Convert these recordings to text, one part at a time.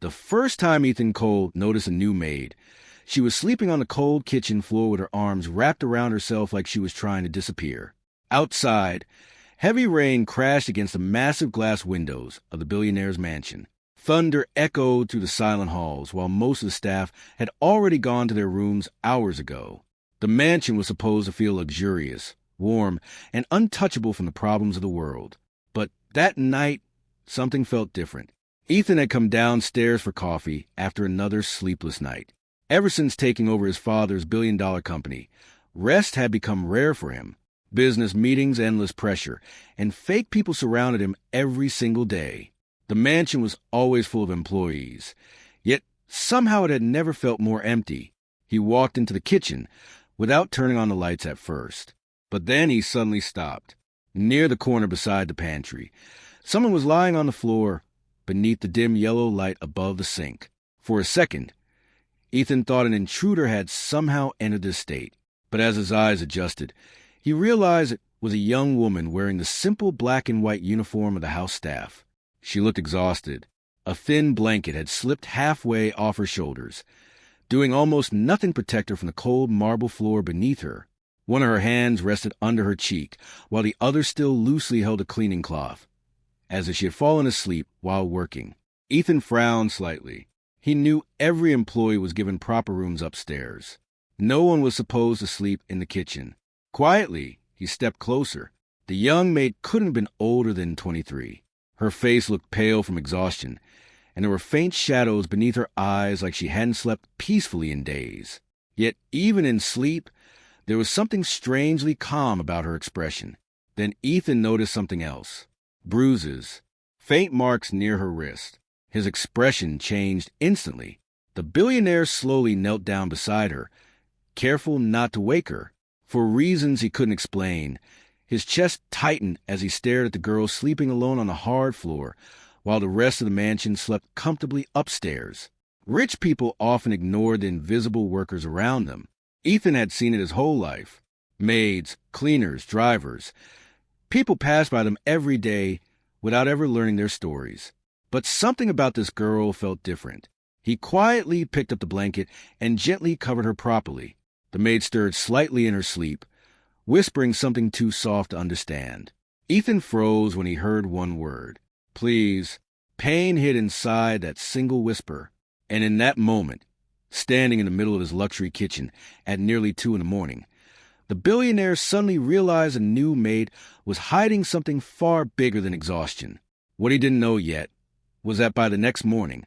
The first time Ethan Cole noticed a new maid, she was sleeping on the cold kitchen floor with her arms wrapped around herself like she was trying to disappear. Outside, heavy rain crashed against the massive glass windows of the billionaire's mansion. Thunder echoed through the silent halls, while most of the staff had already gone to their rooms hours ago. The mansion was supposed to feel luxurious, warm, and untouchable from the problems of the world. But that night, something felt different. Ethan had come downstairs for coffee after another sleepless night. Ever since taking over his father's billion-dollar company, rest had become rare for him. Business meetings, endless pressure, and fake people surrounded him every single day. The mansion was always full of employees, yet somehow it had never felt more empty. He walked into the kitchen without turning on the lights at first. But then he suddenly stopped. Near the corner beside the pantry, someone was lying on the floor beneath the dim yellow light above the sink. For a second, Ethan thought an intruder had somehow entered the estate. But as his eyes adjusted, he realized it was a young woman wearing the simple black and white uniform of the house staff. She looked exhausted. A thin blanket had slipped halfway off her shoulders, doing almost nothing to protect her from the cold marble floor beneath her. One of her hands rested under her cheek, while the other still loosely held a cleaning cloth, as if she had fallen asleep while working. Ethan frowned slightly. He knew every employee was given proper rooms upstairs. No one was supposed to sleep in the kitchen. Quietly, he stepped closer. The young maid couldn't have been older than 23. Her face looked pale from exhaustion, and there were faint shadows beneath her eyes like she hadn't slept peacefully in days. Yet even in sleep, there was something strangely calm about her expression. Then Ethan noticed something else. Bruises, faint marks near her wrist. His expression changed instantly. The billionaire slowly knelt down beside her, careful not to wake her. For reasons he couldn't explain, his chest tightened as he stared at the girl sleeping alone on the hard floor, while the rest of the mansion slept comfortably upstairs. Rich people often ignored the invisible workers around them. Ethan had seen it his whole life. Maids, cleaners, drivers. People passed by them every day without ever learning their stories. But something about this girl felt different. He quietly picked up the blanket and gently covered her properly. The maid stirred slightly in her sleep, whispering something too soft to understand. Ethan froze when he heard one word. Please. Pain hid inside that single whisper. And in that moment, standing in the middle of his luxury kitchen at nearly 2 a.m, the billionaire suddenly realized a new maid was hiding something far bigger than exhaustion. What he didn't know yet was that by the next morning,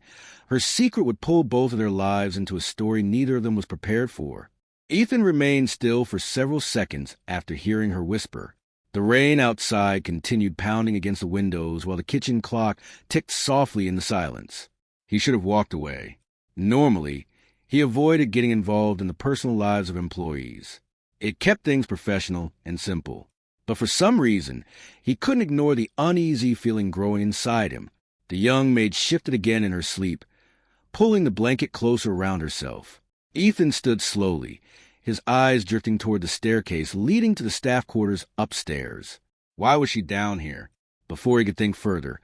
her secret would pull both of their lives into a story neither of them was prepared for. Ethan remained still for several seconds after hearing her whisper. The rain outside continued pounding against the windows while the kitchen clock ticked softly in the silence. He should have walked away. Normally, he avoided getting involved in the personal lives of employees. It kept things professional and simple. But for some reason, he couldn't ignore the uneasy feeling growing inside him. The young maid shifted again in her sleep, pulling the blanket closer around herself. Ethan stood slowly, his eyes drifting toward the staircase leading to the staff quarters upstairs. Why was she down here? Before he could think further,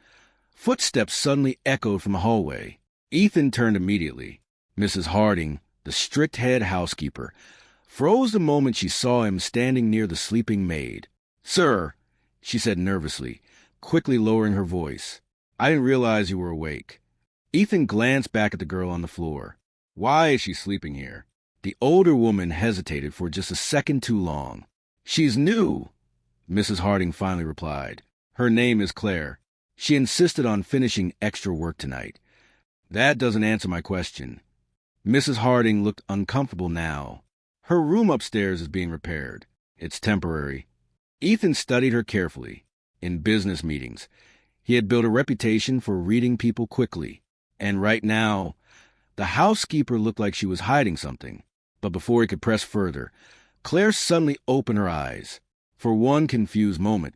footsteps suddenly echoed from the hallway. Ethan turned immediately. Mrs. Harding, the strict head housekeeper, froze the moment she saw him standing near the sleeping maid. Sir, she said nervously, quickly lowering her voice. I didn't realize you were awake. Ethan glanced back at the girl on the floor. Why is she sleeping here? The older woman hesitated for just a second too long. She's new, Mrs. Harding finally replied. Her name is Claire. She insisted on finishing extra work tonight. That doesn't answer my question. Mrs. Harding looked uncomfortable now. Her room upstairs is being repaired. It's temporary. Ethan studied her carefully. In business meetings, he had built a reputation for reading people quickly. And right now, the housekeeper looked like she was hiding something. But before he could press further, Claire suddenly opened her eyes. For one confused moment,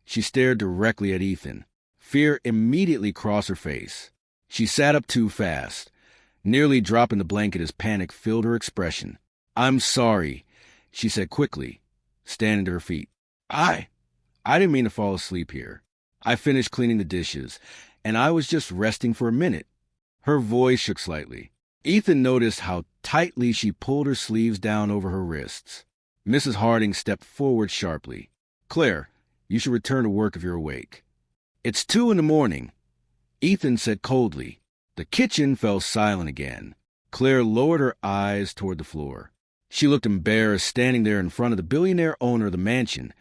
she stared directly at Ethan. Fear immediately crossed her face. She sat up too fast, nearly dropping the blanket as panic filled her expression. I'm sorry, she said quickly, standing to her feet. I didn't mean to fall asleep here. I finished cleaning the dishes, and I was just resting for a minute. Her voice shook slightly. Ethan noticed how tightly she pulled her sleeves down over her wrists. Mrs. Harding stepped forward sharply. "Claire, you should return to work if you're awake." "It's 2 in the morning," Ethan said coldly. The kitchen fell silent again. Claire lowered her eyes toward the floor. She looked embarrassed standing there in front of the billionaire owner of the mansion,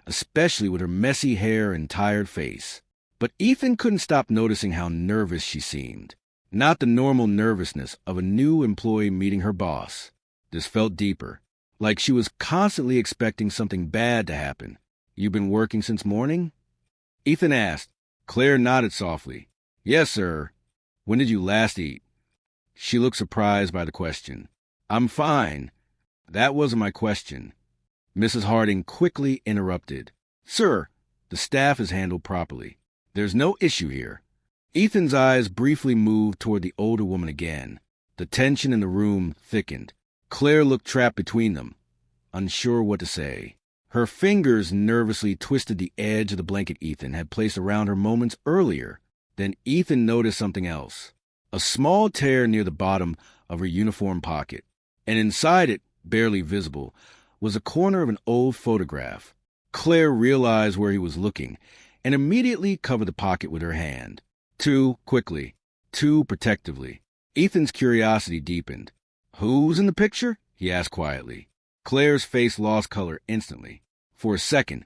especially with her messy hair and tired face. But Ethan couldn't stop noticing how nervous she seemed. Not the normal nervousness of a new employee meeting her boss. This felt deeper, like she was constantly expecting something bad to happen. "You've been working since morning?" Ethan asked. Claire nodded softly. "Yes, sir." "When did you last eat?" She looked surprised by the question. "I'm fine." "That wasn't my question." Mrs. Harding quickly interrupted. "Sir, the staff is handled properly. There's no issue here." Ethan's eyes briefly moved toward the older woman again. The tension in the room thickened. Claire looked trapped between them, unsure what to say. Her fingers nervously twisted the edge of the blanket Ethan had placed around her moments earlier. Then Ethan noticed something else. A small tear near the bottom of her uniform pocket. And inside it, barely visible, was a corner of an old photograph. Claire realized where he was looking and immediately covered the pocket with her hand. Too quickly, too protectively. Ethan's curiosity deepened. "Who's in the picture?" he asked quietly. Claire's face lost color instantly. For a second,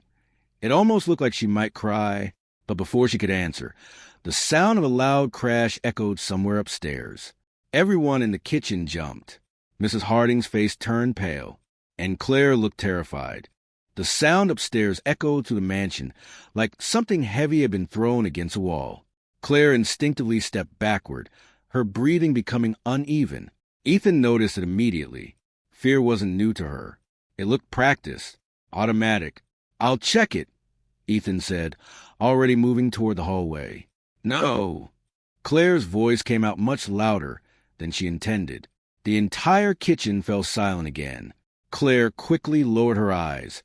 it almost looked like she might cry, but before she could answer, the sound of a loud crash echoed somewhere upstairs. Everyone in the kitchen jumped. Mrs. Harding's face turned pale, and Claire looked terrified. The sound upstairs echoed through the mansion like something heavy had been thrown against a wall. Claire instinctively stepped backward, her breathing becoming uneven. Ethan noticed it immediately. Fear wasn't new to her. It looked practiced, automatic. "I'll check it," Ethan said, already moving toward the hallway. "No." Claire's voice came out much louder than she intended. The entire kitchen fell silent again. Claire quickly lowered her eyes,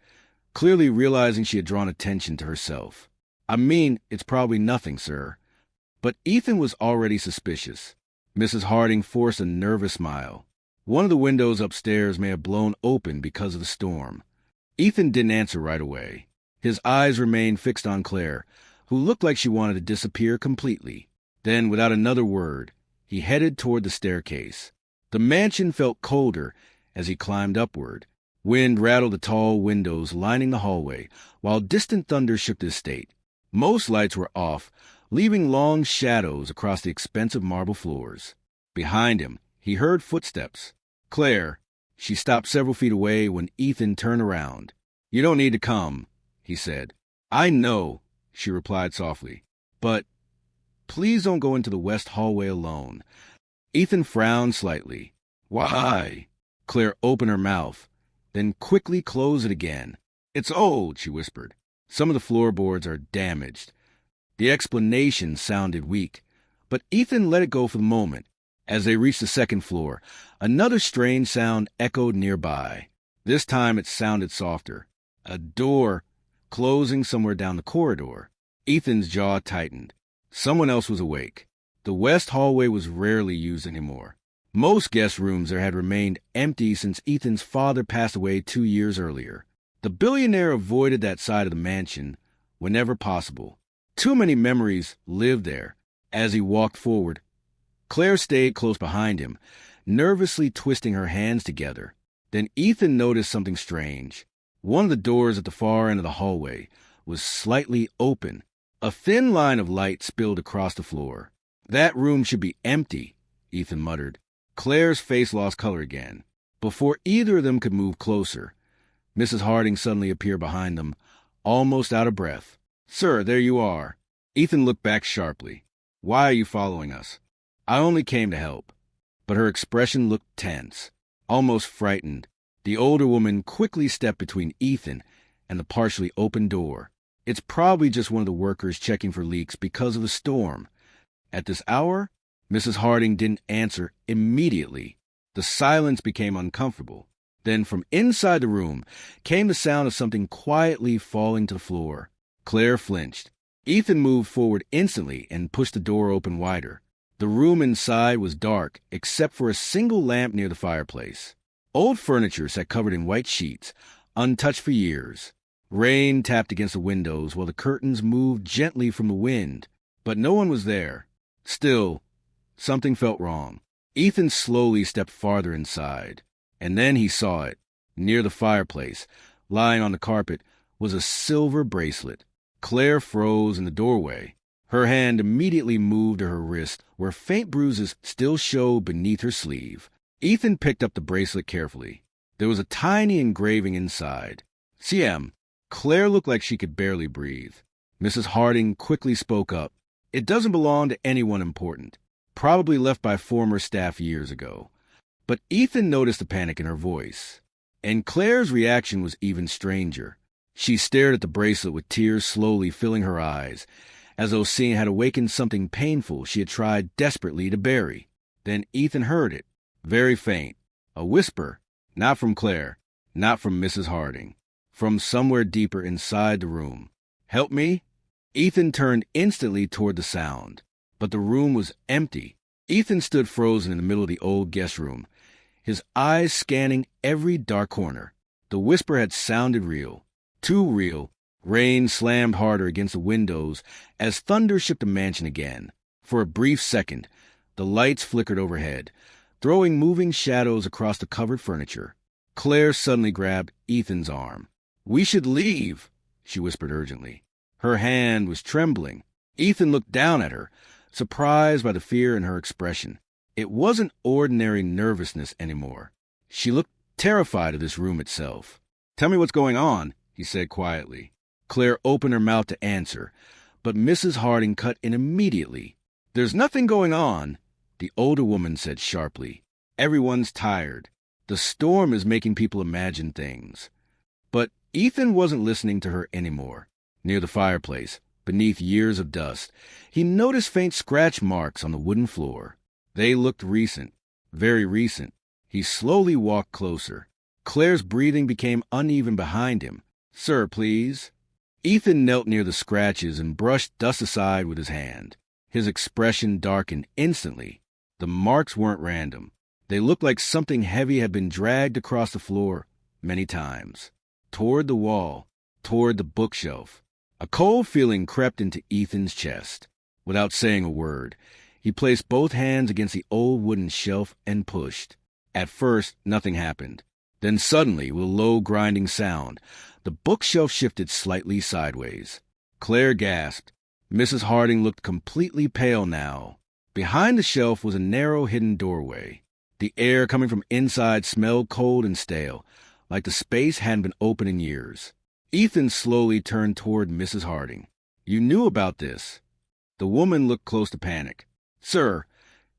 clearly realizing she had drawn attention to herself. "I mean, it's probably nothing, sir." But Ethan was already suspicious. Mrs. Harding forced a nervous smile. One of the windows upstairs may have blown open because of the storm. Ethan didn't answer right away. His eyes remained fixed on Claire, who looked like she wanted to disappear completely. Then, without another word, he headed toward the staircase. The mansion felt colder as he climbed upward. Wind rattled the tall windows lining the hallway, while distant thunder shook the estate. Most lights were off, leaving long shadows across the expensive marble floors. Behind him, he heard footsteps. "Claire." She stopped several feet away when Ethan turned around. "You don't need to come," he said. "I know," she replied softly. "But please don't go into the west hallway alone." Ethan frowned slightly. "Why?" Claire opened her mouth, then quickly closed it again. "It's old," she whispered. "Some of the floorboards are damaged." The explanation sounded weak, but Ethan let it go for the moment. As they reached the second floor, another strange sound echoed nearby. This time it sounded softer. A door closing somewhere down the corridor. Ethan's jaw tightened. Someone else was awake. The west hallway was rarely used anymore. Most guest rooms there had remained empty since Ethan's father passed away 2 years earlier. The billionaire avoided that side of the mansion whenever possible. Too many memories lived there. As he walked forward, Claire stayed close behind him, nervously twisting her hands together. Then Ethan noticed something strange. One of the doors at the far end of the hallway was slightly open. A thin line of light spilled across the floor. "That room should be empty," Ethan muttered. Claire's face lost color again. Before either of them could move closer, Mrs. Harding suddenly appeared behind them, almost out of breath. "Sir, there you are." Ethan looked back sharply. "Why are you following us?" "I only came to help." But her expression looked tense, almost frightened. The older woman quickly stepped between Ethan and the partially open door. "It's probably just one of the workers checking for leaks because of the storm." At this hour, Mrs. Harding didn't answer immediately. The silence became uncomfortable. Then from inside the room came the sound of something quietly falling to the floor. Claire flinched. Ethan moved forward instantly and pushed the door open wider. The room inside was dark, except for a single lamp near the fireplace. Old furniture sat covered in white sheets, untouched for years. Rain tapped against the windows while the curtains moved gently from the wind, but no one was there. Still, something felt wrong. Ethan slowly stepped farther inside, and then he saw it. Near the fireplace, lying on the carpet, was a silver bracelet. Claire froze in the doorway. Her hand immediately moved to her wrist, where faint bruises still showed beneath her sleeve. Ethan picked up the bracelet carefully. There was a tiny engraving inside. CM. Claire looked like she could barely breathe. Mrs. Harding quickly spoke up. It doesn't belong to anyone important. Probably left by former staff years ago. But Ethan noticed the panic in her voice. And Claire's reaction was even stranger. She stared at the bracelet with tears slowly filling her eyes, as though seeing had awakened something painful she had tried desperately to bury. Then Ethan heard it, very faint, a whisper, not from Claire, not from Mrs. Harding, from somewhere deeper inside the room. "Help me?" Ethan turned instantly toward the sound, but the room was empty. Ethan stood frozen in the middle of the old guest room, his eyes scanning every dark corner. The whisper had sounded real, too real. Rain slammed harder against the windows as thunder shook the mansion again. For a brief second, the lights flickered overhead, throwing moving shadows across the covered furniture. Claire suddenly grabbed Ethan's arm. "We should leave," she whispered urgently. Her hand was trembling. Ethan looked down at her, surprised by the fear in her expression. It wasn't ordinary nervousness anymore. She looked terrified of this room itself. "Tell me what's going on," he said quietly. Claire opened her mouth to answer, but Mrs. Harding cut in immediately. "There's nothing going on," the older woman said sharply. "Everyone's tired. The storm is making people imagine things." But Ethan wasn't listening to her anymore. Near the fireplace, beneath years of dust, he noticed faint scratch marks on the wooden floor. They looked recent, very recent. He slowly walked closer. Claire's breathing became uneven behind him. "Sir, please." Ethan knelt near the scratches and brushed dust aside with his hand. His expression darkened instantly. The marks weren't random. They looked like something heavy had been dragged across the floor many times. Toward the wall, toward the bookshelf. A cold feeling crept into Ethan's chest. Without saying a word, he placed both hands against the old wooden shelf and pushed. At first, nothing happened. Then suddenly, with a low grinding sound, the bookshelf shifted slightly sideways. Claire gasped. Mrs. Harding looked completely pale now. Behind the shelf was a narrow hidden doorway. The air coming from inside smelled cold and stale, like the space hadn't been open in years. Ethan slowly turned toward Mrs. Harding. "You knew about this." The woman looked close to panic. "Sir,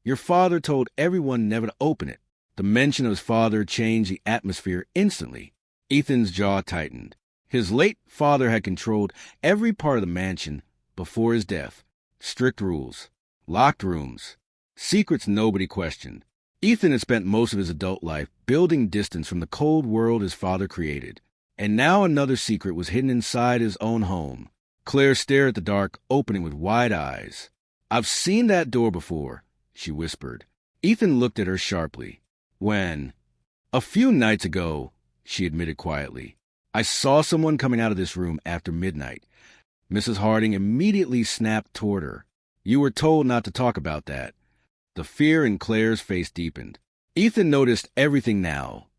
your father told everyone never to open it." The mention of his father changed the atmosphere instantly. Ethan's jaw tightened. His late father had controlled every part of the mansion before his death. Strict rules, locked rooms, secrets nobody questioned. Ethan had spent most of his adult life building distance from the cold world his father created. And now another secret was hidden inside his own home. Claire stared at the dark opening with wide eyes. "I've seen that door before," she whispered. Ethan looked at her sharply. "When?" "A few nights ago," she admitted quietly. "I saw someone coming out of this room after midnight." Mrs. Harding immediately snapped toward her. "You were told not to talk about that." The fear in Claire's face deepened. Ethan noticed everything now.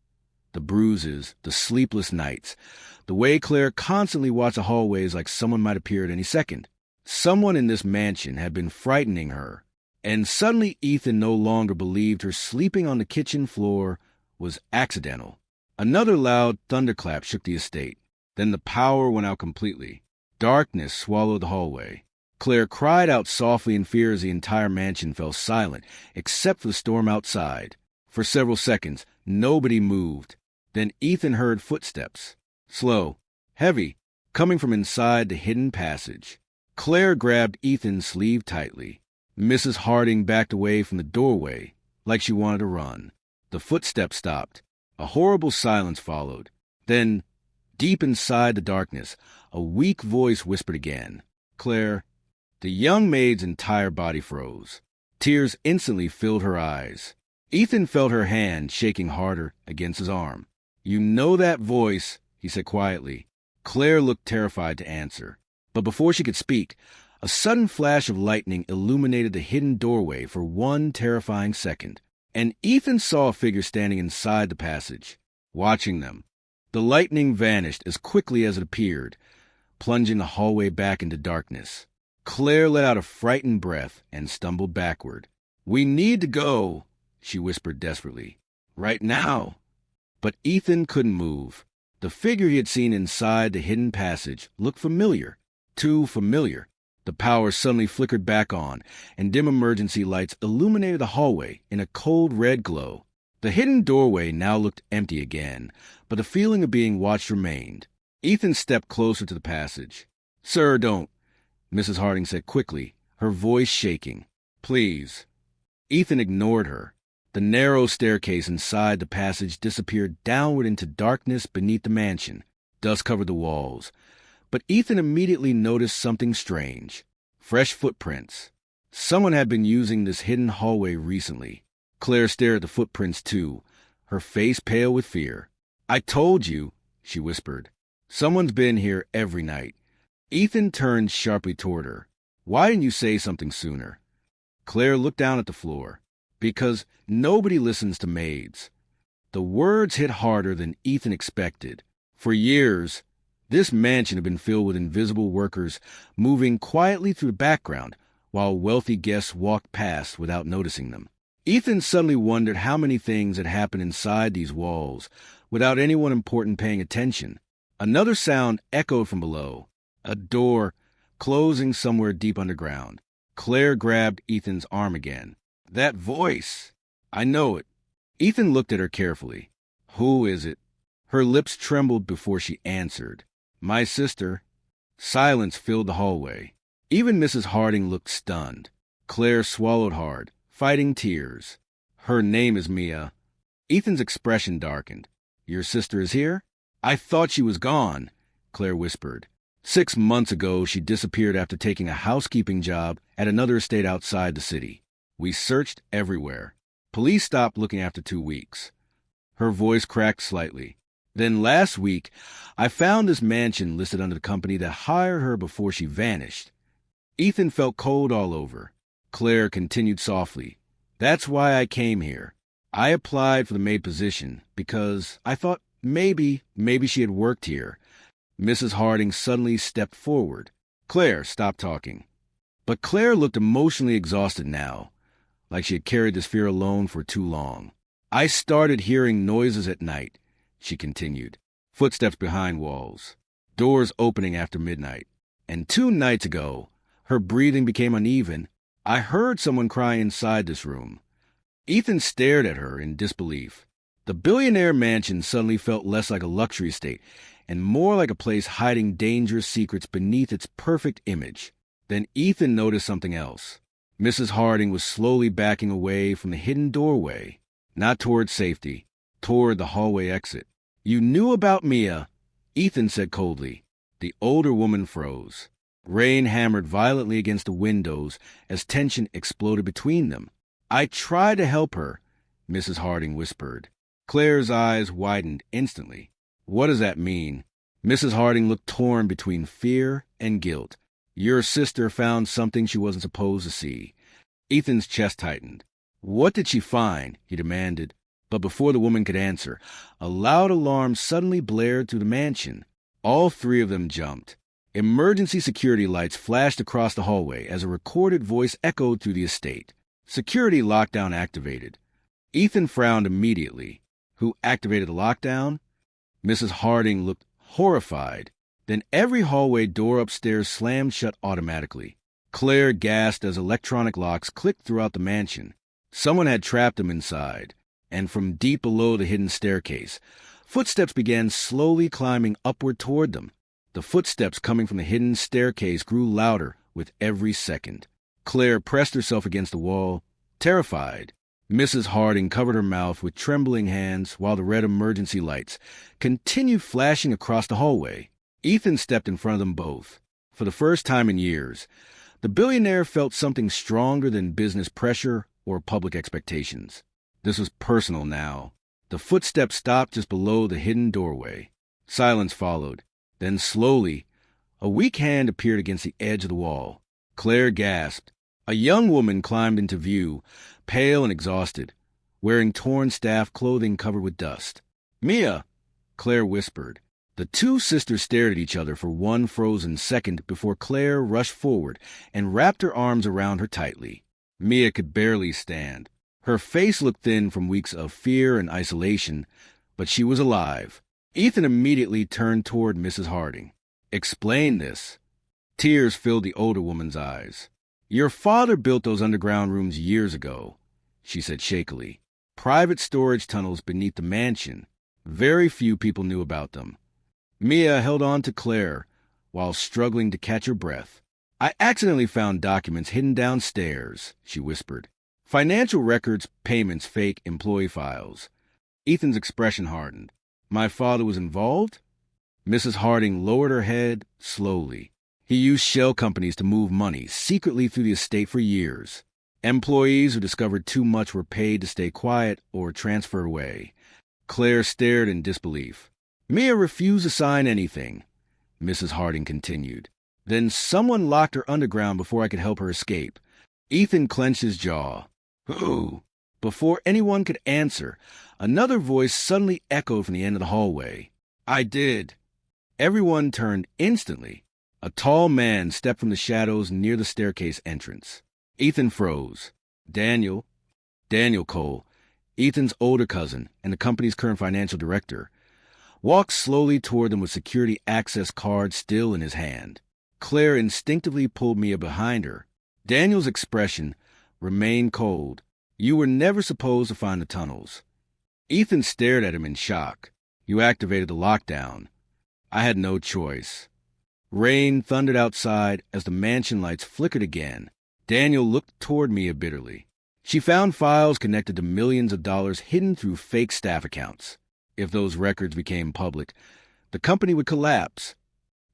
The bruises, the sleepless nights, the way Claire constantly watched the hallways like someone might appear at any second. Someone in this mansion had been frightening her. And suddenly Ethan no longer believed her sleeping on the kitchen floor was accidental. Another loud thunderclap shook the estate. Then the power went out completely. Darkness swallowed the hallway. Claire cried out softly in fear as the entire mansion fell silent, except for the storm outside. For several seconds, nobody moved. Then Ethan heard footsteps. Slow, heavy, coming from inside the hidden passage. Claire grabbed Ethan's sleeve tightly. Mrs. Harding backed away from the doorway, like she wanted to run. The footsteps stopped. A horrible silence followed. Then, deep inside the darkness, a weak voice whispered again. "Claire." The young maid's entire body froze. Tears instantly filled her eyes. Ethan felt her hand shaking harder against his arm. "You know that voice," he said quietly. Claire looked terrified to answer. But before she could speak, a sudden flash of lightning illuminated the hidden doorway for one terrifying second, and Ethan saw a figure standing inside the passage, watching them. The lightning vanished as quickly as it appeared, plunging the hallway back into darkness. Claire let out a frightened breath and stumbled backward. "We need to go," she whispered desperately. "Right now." But Ethan couldn't move. The figure he had seen inside the hidden passage looked familiar, too familiar. The power suddenly flickered back on, and dim emergency lights illuminated the hallway in a cold red glow. The hidden doorway now looked empty again, but the feeling of being watched remained. Ethan stepped closer to the passage. "Sir, don't," Mrs. Harding said quickly, her voice shaking. "Please." Ethan ignored her. The narrow staircase inside the passage disappeared downward into darkness beneath the mansion. Dust covered the walls. But Ethan immediately noticed something strange. Fresh footprints. Someone had been using this hidden hallway recently. Claire stared at the footprints too, her face pale with fear. "I told you," she whispered. "Someone's been here every night." Ethan turned sharply toward her. "Why didn't you say something sooner?" Claire looked down at the floor. "Because nobody listens to maids." The words hit harder than Ethan expected. For years, this mansion had been filled with invisible workers moving quietly through the background while wealthy guests walked past without noticing them. Ethan suddenly wondered how many things had happened inside these walls without anyone important paying attention. Another sound echoed from below. A door closing somewhere deep underground. Claire grabbed Ethan's arm again. "That voice! I know it." Ethan looked at her carefully. "Who is it?" Her lips trembled before she answered. "My sister." Silence filled the hallway. Even Mrs. Harding looked stunned. Claire swallowed hard, fighting tears. "Her name is Mia." Ethan's expression darkened. "Your sister is here?" "I thought she was gone," Claire whispered. 6 months ago, she disappeared after taking a housekeeping job at another estate outside the city. We searched everywhere. Police stopped looking after 2 weeks. Her voice cracked slightly. "Then last week, I found this mansion listed under the company that hired her before she vanished." Ethan felt cold all over. Claire continued softly. "That's why I came here. I applied for the maid position because I thought maybe she had worked here." Mrs. Harding suddenly stepped forward. "Claire, stop talking." But Claire looked emotionally exhausted now, like she had carried this fear alone for too long. "I started hearing noises at night," she continued. "Footsteps behind walls, doors opening after midnight. And 2 nights ago, her breathing became uneven. I heard someone cry inside this room." Ethan stared at her in disbelief. The Billionaire mansion suddenly felt less like a luxury estate and more like a place hiding dangerous secrets beneath its perfect image. Then Ethan noticed something else. Mrs. Harding was slowly backing away from the hidden doorway, not toward safety, toward the hallway exit. "You knew about Mia," Ethan said coldly. The older woman froze. Rain hammered violently against the windows as tension exploded between them. "I tried to help her," Mrs. Harding whispered. Claire's eyes widened instantly. "What does that mean?" Mrs. Harding looked torn between fear and guilt. "Your sister found something she wasn't supposed to see." Ethan's chest tightened. "What did she find?" he demanded. But before the woman could answer, a loud alarm suddenly blared through the mansion. All 3 of them jumped. Emergency security lights flashed across the hallway as a recorded voice echoed through the estate. "Security lockdown activated." Ethan frowned immediately. "Who activated the lockdown?" Mrs. Harding looked horrified. Then every hallway door upstairs slammed shut automatically. Claire gasped as electronic locks clicked throughout the mansion. Someone had trapped them inside. And from deep below the hidden staircase, footsteps began slowly climbing upward toward them. The footsteps coming from the hidden staircase grew louder with every second. Claire pressed herself against the wall, terrified. Mrs. Harding covered her mouth with trembling hands while the red emergency lights continued flashing across the hallway. Ethan stepped in front of them both. For the first time in years, The billionaire felt something stronger than business pressure or public expectations. This was personal now. The footsteps stopped just below the hidden doorway. Silence followed. Then slowly, a weak hand appeared against the edge of the wall. Claire gasped. A young woman climbed into view, pale and exhausted, wearing torn staff clothing covered with dust. "Mia!" Claire whispered. The two sisters stared at each other for one frozen second before Claire rushed forward and wrapped her arms around her tightly. Mia could barely stand. Her face looked thin from weeks of fear and isolation, but she was alive. Ethan immediately turned toward Mrs. Harding. "Explain this." Tears filled the older woman's eyes. "Your father built those underground rooms years ago," she said shakily. "Private storage tunnels beneath the mansion. Very few people knew about them." Mia held on to Claire while struggling to catch her breath. "I accidentally found documents hidden downstairs," she whispered. "Financial records, payments, fake employee files." Ethan's expression hardened. "My father was involved?" Mrs. Harding lowered her head slowly. "He used shell companies to move money secretly through the estate for years. Employees who discovered too much were paid to stay quiet or transfer away." Claire stared in disbelief. "Mia refused to sign anything," Mrs. Harding continued. "Then someone locked her underground before I could help her escape." Ethan clenched his jaw. "Who?" Before anyone could answer, another voice suddenly echoed from the end of the hallway. "I did." Everyone turned instantly. A tall man stepped from the shadows near the staircase entrance. Ethan froze. Daniel Cole, Ethan's older cousin and the company's current financial director, walked slowly toward them with security access card still in his hand. Claire instinctively pulled Mia behind her. Daniel's expression remained cold. "You were never supposed to find the tunnels." Ethan stared at him in shock. "You activated the lockdown." "I had no choice." Rain thundered outside as the mansion lights flickered again. Daniel looked toward Mia bitterly. "She found files connected to millions of dollars hidden through fake staff accounts. If those records became public, the company would collapse.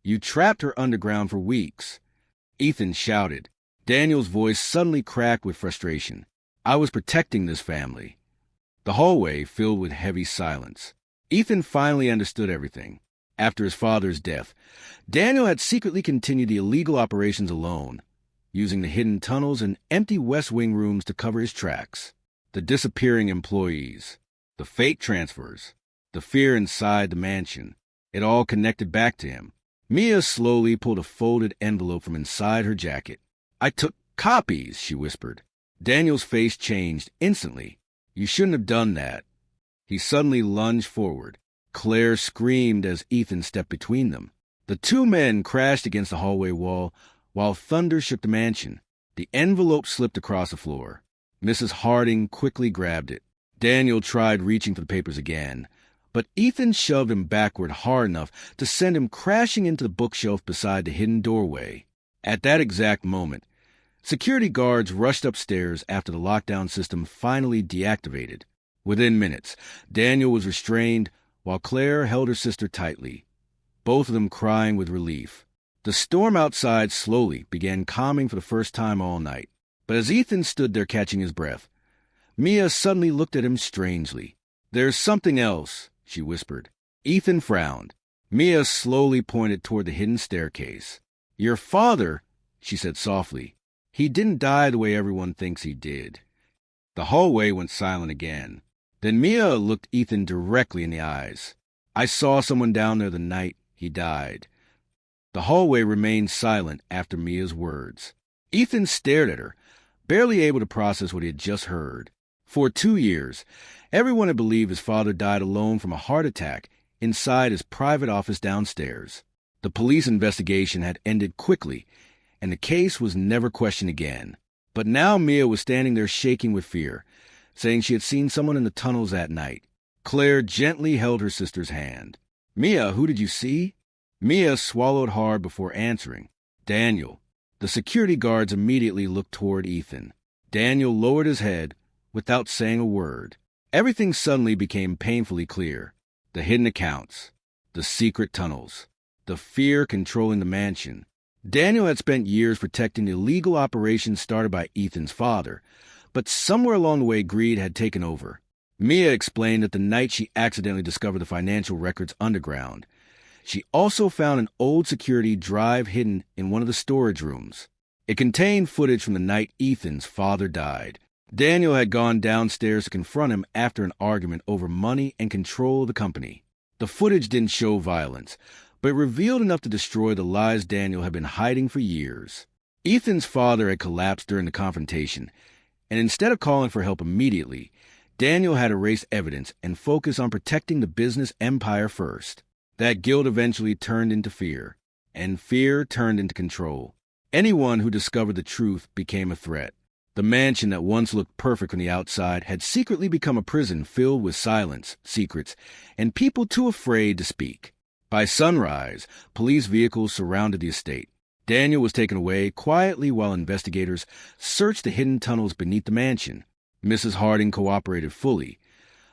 You trapped her underground for weeks." Ethan shouted. Daniel's voice suddenly cracked with frustration. "I was protecting this family." The hallway filled with heavy silence. Ethan finally understood everything. After his father's death, Daniel had secretly continued the illegal operations alone, using the hidden tunnels and empty West Wing rooms to cover his tracks. The disappearing employees, the fake transfers, the fear inside the mansion, it all connected back to him. Mia slowly pulled a folded envelope from inside her jacket. "I took copies," she whispered. Daniel's face changed instantly. "You shouldn't have done that." He suddenly lunged forward. Claire screamed as Ethan stepped between them. The two men crashed against the hallway wall while thunder shook the mansion. The envelope slipped across the floor. Mrs. Harding quickly grabbed it. Daniel tried reaching for the papers again, but Ethan shoved him backward hard enough to send him crashing into the bookshelf beside the hidden doorway. At that exact moment, security guards rushed upstairs after the lockdown system finally deactivated. Within minutes, Daniel was restrained while Claire held her sister tightly, both of them crying with relief. The storm outside slowly began calming for the first time all night. But as Ethan stood there catching his breath, Mia suddenly looked at him strangely. "There's something else," she whispered. Ethan frowned. Mia slowly pointed toward the hidden staircase. "Your father," she said softly, "he didn't die the way everyone thinks he did." The hallway went silent again. Then Mia looked Ethan directly in the eyes. "I saw someone down there the night he died." The hallway remained silent after Mia's words. Ethan stared at her, barely able to process what he had just heard. For 2 years, everyone had believed his father died alone from a heart attack inside his private office downstairs. The police investigation had ended quickly, and the case was never questioned again. But now Mia was standing there shaking with fear, saying she had seen someone in the tunnels that night. Claire gently held her sister's hand. "Mia, who did you see?" Mia swallowed hard before answering. "Daniel." The security guards immediately looked toward Ethan. Daniel lowered his head without saying a word. Everything suddenly became painfully clear. The hidden accounts, the secret tunnels, the fear controlling the mansion. Daniel had spent years protecting the illegal operations started by Ethan's father, but somewhere along the way greed had taken over. Mia explained that the night she accidentally discovered the financial records underground, she also found an old security drive hidden in one of the storage rooms. It contained footage from the night Ethan's father died. Daniel had gone downstairs to confront him after an argument over money and control of the company. The footage didn't show violence, but it revealed enough to destroy the lies Daniel had been hiding for years. Ethan's father had collapsed during the confrontation, and instead of calling for help immediately, Daniel had erased evidence and focused on protecting the business empire first. That guilt eventually turned into fear, and fear turned into control. Anyone who discovered the truth became a threat. The mansion that once looked perfect from the outside had secretly become a prison filled with silence, secrets, and people too afraid to speak. By sunrise, police vehicles surrounded the estate. Daniel was taken away quietly while investigators searched the hidden tunnels beneath the mansion. Mrs. Harding cooperated fully,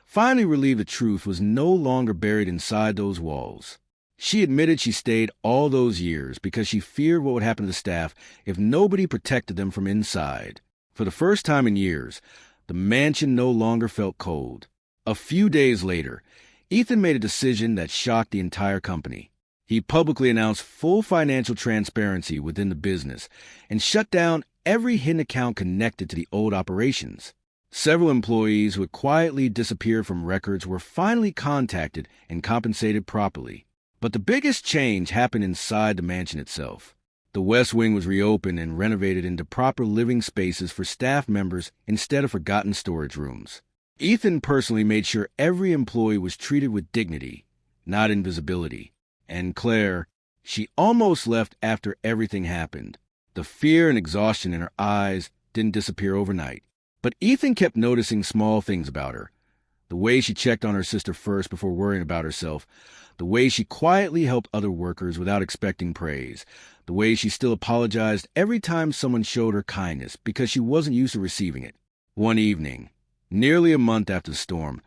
finally relieved the truth was no longer buried inside those walls. She admitted she stayed all those years because she feared what would happen to the staff if nobody protected them from inside. For the first time in years, the mansion no longer felt cold. A few days later, Ethan made a decision that shocked the entire company. He publicly announced full financial transparency within the business and shut down every hidden account connected to the old operations. Several employees who had quietly disappeared from records were finally contacted and compensated properly. But the biggest change happened inside the mansion itself. The West Wing was reopened and renovated into proper living spaces for staff members instead of forgotten storage rooms. Ethan personally made sure every employee was treated with dignity, not invisibility. And Claire, she almost left after everything happened. The fear and exhaustion in her eyes didn't disappear overnight. But Ethan kept noticing small things about her. The way she checked on her sister first before worrying about herself. The way she quietly helped other workers without expecting praise. The way she still apologized every time someone showed her kindness because she wasn't used to receiving it. One evening, nearly a month after the storm,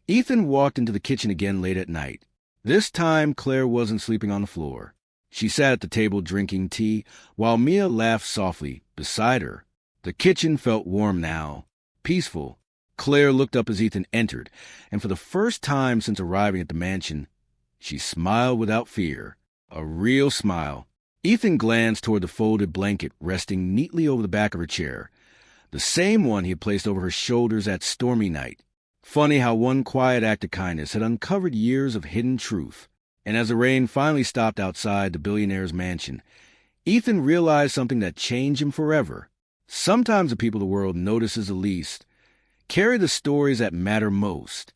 Ethan walked into the kitchen again late at night. This time, Claire wasn't sleeping on the floor. She sat at the table drinking tea while Mia laughed softly beside her. The kitchen felt warm now, peaceful. Claire looked up as Ethan entered, and for the first time since arriving at the mansion, she smiled without fear. A real smile. Ethan glanced toward the folded blanket resting neatly over the back of her chair, the same one he had placed over her shoulders that stormy night. Funny how one quiet act of kindness had uncovered years of hidden truth. And as the rain finally stopped outside the billionaire's mansion, Ethan realized something that changed him forever. Sometimes the people the world notices the least carry the stories that matter most.